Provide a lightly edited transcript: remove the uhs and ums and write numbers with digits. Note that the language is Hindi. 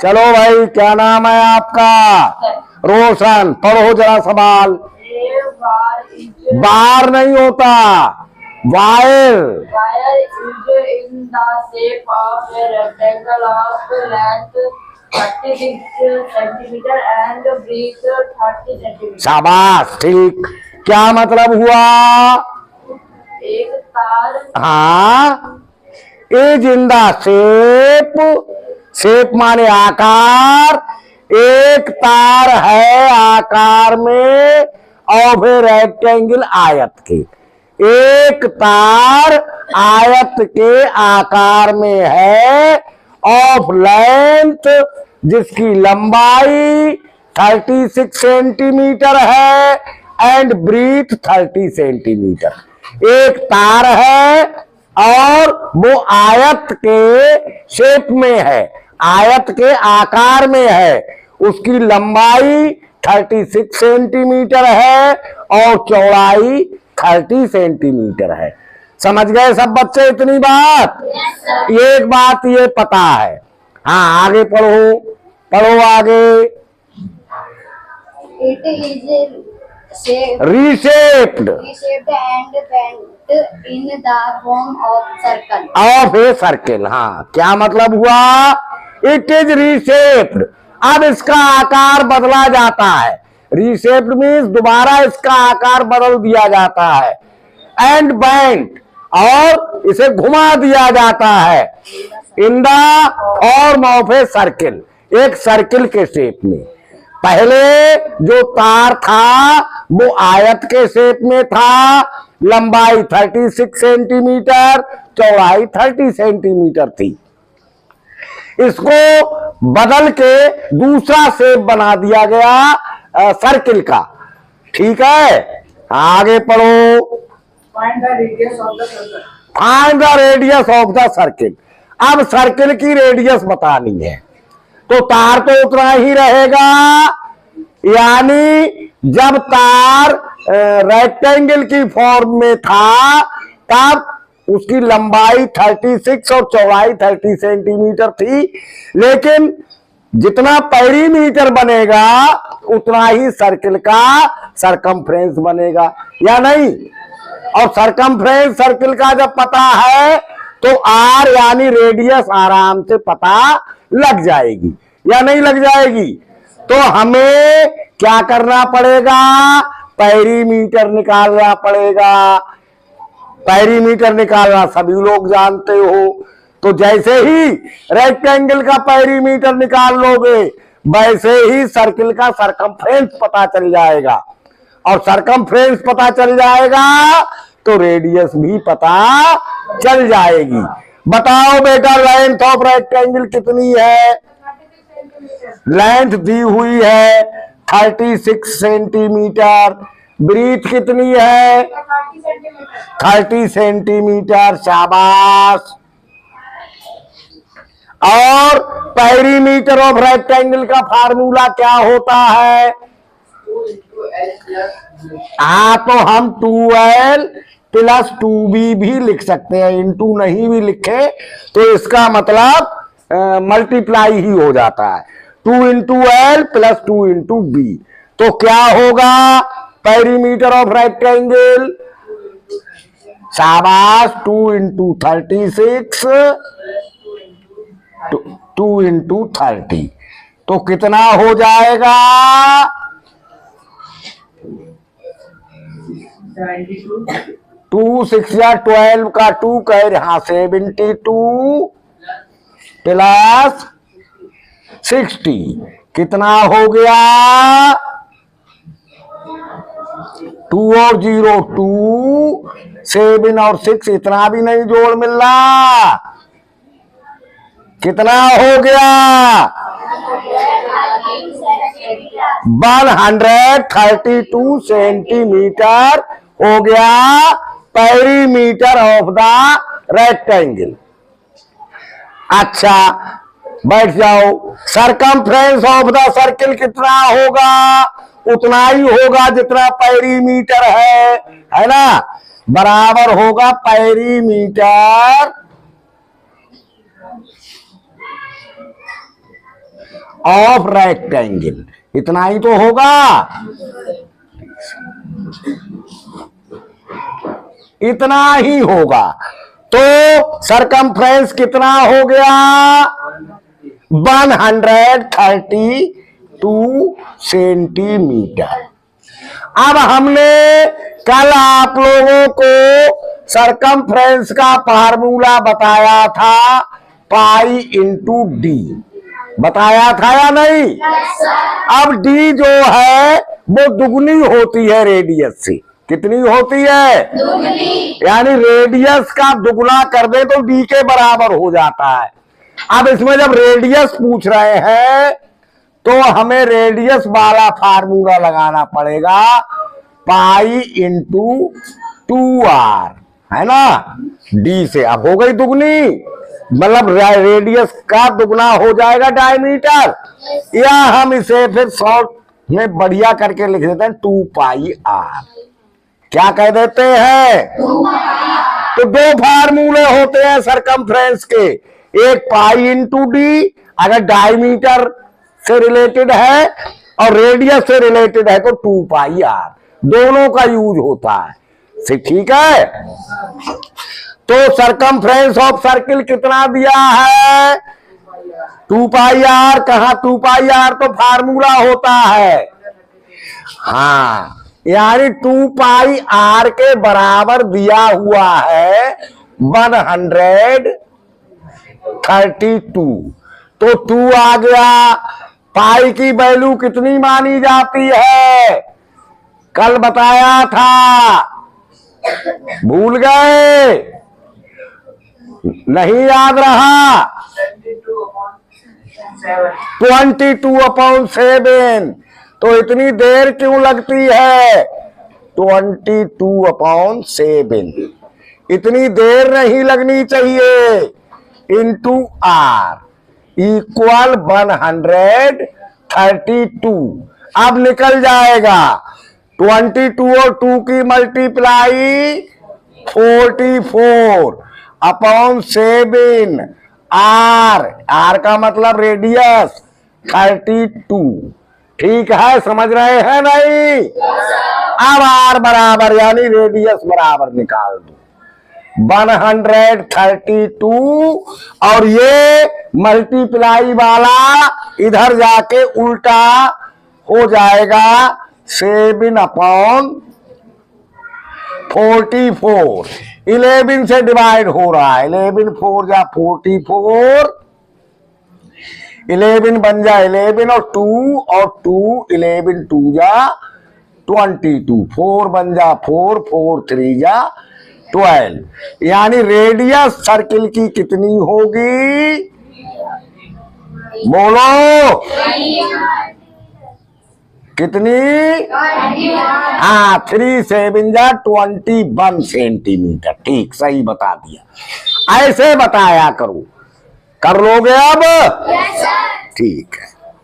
चलो भाई, क्या नाम है आपका? रोशन। पढ़ो जरा सवाल। बार नहीं होता, wire. Wire is in the shape of a rectangle of length 36 centimeter and breadth 30 centimeter. शाबाश, ठीक। क्या मतलब हुआ? एक तार। हाँ, is in the shape, shape माने आकार, एक तार है आकार में ऑफ ए रेक्टेंगल, आयत के। एक तार आयत के आकार में है, ऑफ लेंथ, जिसकी लंबाई 36 सेंटीमीटर है एंड ब्रीथ 30 सेंटीमीटर। एक तार है और वो आयत के शेप में है, आयत के आकार में है। उसकी लंबाई 36 सेंटीमीटर है और चौड़ाई 30 सेंटीमीटर है। समझ गए सब बच्चे इतनी बात? एक बात ये पता है। हाँ, आगे पढ़ो, पढ़ो आगे। It is reshaped and bent in the form of circle. Of a circle. हाँ, क्या मतलब हुआ? It is reshaped. अब इसका आकार बदला जाता है। रीशेप्ड मीन्स दोबारा इसका आकार बदल दिया जाता है। एंड बेंट, और इसे घुमा दिया जाता है। In the form of a circle, एक सर्किल के शेप में। पहले जो तार था वो आयत के शेप में था, लंबाई 36 सेंटीमीटर, चौड़ाई 30 सेंटीमीटर थी। इसको बदल के दूसरा शेप बना दिया गया सर्किल का। ठीक है, आगे पढ़ो। Find the radius of the circle. Find the radius of the circle. अब सर्किल की रेडियस बतानी है, तो तार तो उतना ही रहेगा। यानी जब तार रेक्टेंगल की फॉर्म में था तब उसकी लंबाई 36 और चौड़ाई 30 सेंटीमीटर थी। लेकिन जितना पेरीमीटर बनेगा उतना ही सर्किल का सरकमफ्रेंस बनेगा, या नहीं? और सरकमफ्रेंस सर्किल का जब पता है तो आर यानी रेडियस आराम से पता लग जाएगी, या नहीं लग जाएगी? तो हमें क्या करना पड़ेगा? पेरीमीटर निकालना पड़ेगा। पेरीमीटर निकालना सभी लोग जानते हो। तो जैसे ही रेक्टेंगल का पेरीमीटर निकाल लोगे वैसे ही सर्किल का सरकमफ्रेंस पता चल जाएगा, और सरकमफ्रेंस पता चल जाएगा तो रेडियस भी पता चल जाएगी। बताओ बेटा, लेंथ ऑफ रेक्टेंगल कितनी है? लेंथ दी हुई है 36 सेंटीमीटर। ब्रीथ कितनी है? 30 सेंटीमीटर। शाबाश। और पेरीमीटर ऑफ रेक्टेंगल का फार्मूला क्या होता है? हाँ, तो हम 2l प्लस 2b भी लिख सकते हैं। इंटू नहीं भी लिखे तो इसका मतलब मल्टीप्लाई ही हो जाता है। 2 into L plus 2 into B. तो क्या होगा पेरीमीटर ऑफ रेक्टेंगल? शाबाश। 2 इंटू 36, 2 इंटू 30, तो कितना हो जाएगा? 2 6 या 12 का 2 कह रहे, हाँ 72 प्लस 60 कितना हो गया? 2 और 0 2, 7 और 6 इतना भी नहीं जोड़ मिल रहा। कितना हो गया? 132 सेंटीमीटर हो गया पेरीमीटर ऑफ द रेक्टेंगल। अच्छा, बैठ जाओ। सरकमफ्रेंस ऑफ द सर्किल कितना होगा? उतना ही होगा जितना पेरीमीटर है ना? बराबर होगा पेरीमीटर ऑफ रेक्टेंगल, इतना ही तो होगा, इतना ही होगा। तो सरकमफ्रेंस कितना हो गया? 132 सेंटीमीटर। अब हमने कल आप लोगों को सरकमफ्रेंस का फार्मूला बताया था, पाई इंटू डी, बताया था या नहीं? अब डी जो है वो दुगनी होती है रेडियस से। कितनी होती है? दुगनी। यानी रेडियस का दुगना कर दे तो डी के बराबर हो जाता है। अब इसमें जब रेडियस पूछ रहे हैं तो हमें रेडियस वाला फार्मूला लगाना पड़ेगा, पाई इंटू 2r, है ना, डी से। अब हो गई दुगनी, मतलब रेडियस का दुगना हो जाएगा डायमीटर, या हम इसे फिर शॉर्ट में बढ़िया करके लिख देते हैं 2πr। क्या कह देते हैं? तो दो फार्मूले होते हैं सरकमफ्रेंस के, एक पाई इंटू डी अगर डायमीटर से रिलेटेड है और रेडियस से रिलेटेड है तो 2πr, दोनों का यूज होता है। ठीक है। तो सरकमफ्रेंस ऑफ सर्किल कितना दिया है? 2πr। कहा 2πr तो फार्मूला होता है, हाँ, यानी 2πr के बराबर दिया हुआ है 132। तो 2 आ गया। पाई की वैल्यू कितनी मानी जाती है? कल बताया था, भूल गए? नहीं याद रहा? 22/7। तो इतनी देर क्यों लगती है? 22/7, इतनी देर नहीं लगनी चाहिए। Into R equal 132। अब निकल जाएगा 22 और 2 की मल्टीप्लाई 44/7। आर का मतलब रेडियस 32। ठीक है, समझ रहे हैं नहीं? अब आर बराबर यानी रेडियस बराबर निकाल दो 132, और ये मल्टीप्लाई वाला इधर जाके उल्टा हो जाएगा 7/44। 11 से डिवाइड हो रहा है, 11 4 जा 44, 11 बन जा 11 और 2 और 2 11 2 जा 22, 4 बन जा 4, 4 3 जा 12। यानी रेडियस सर्किल की कितनी होगी? बोलो कितनी? हाँ, 3 7 जा 21 सेंटीमीटर। ठीक, सही बता दिया। ऐसे बताया करो, कर लोगे अब? ठीक है।